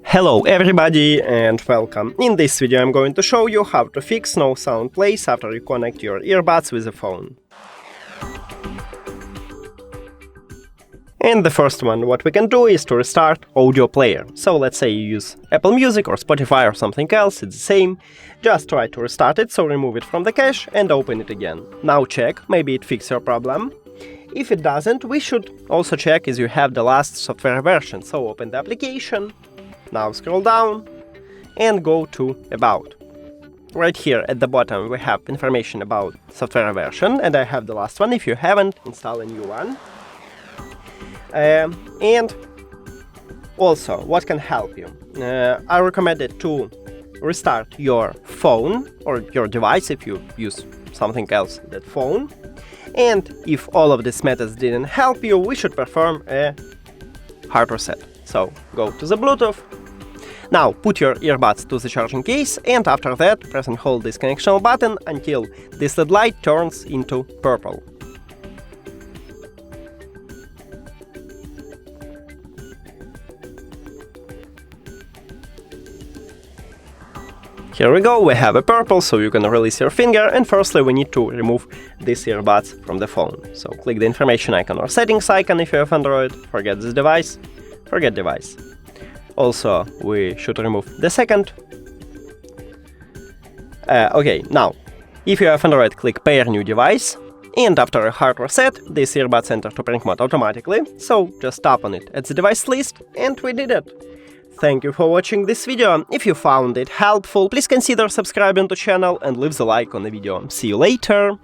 Hello everybody and welcome. In this video I'm going to show you how to fix no sound plays after you connect your earbuds with a phone. And the first one, what we can do is to restart audio player. So let's say you use Apple Music or Spotify or something else, it's the same. Just try to restart it, so remove it from the cache and open it again. Now check, maybe it fixed your problem. If it doesn't, we should also check if you have the last software version. So open the application, now scroll down and go to About. Right here at the bottom we have information about software version, and I have the last one. If you haven't, install a new one. And also, what can help you? I recommend it to restart your phone or your device if you use something else than phone. And if all of these methods didn't help you, we should perform a hard reset. So go to the Bluetooth. Now put your earbuds to the charging case, and after that press and hold this connection button until this LED light turns into purple. Here we go, we have a purple, so you can release your finger, and firstly we need to remove these earbuds from the phone. So click the information icon or settings icon if you have Android, forget this device, forget device. Also, we should remove the second. Okay, now, if you have Android, click Pair New Device, and after a hard reset, these earbuds enter to prank mode automatically, so just tap on it at the device list, and we did it. Thank you for watching this video. If you found it helpful, please consider subscribing to the channel and leave the like on the video. See you later!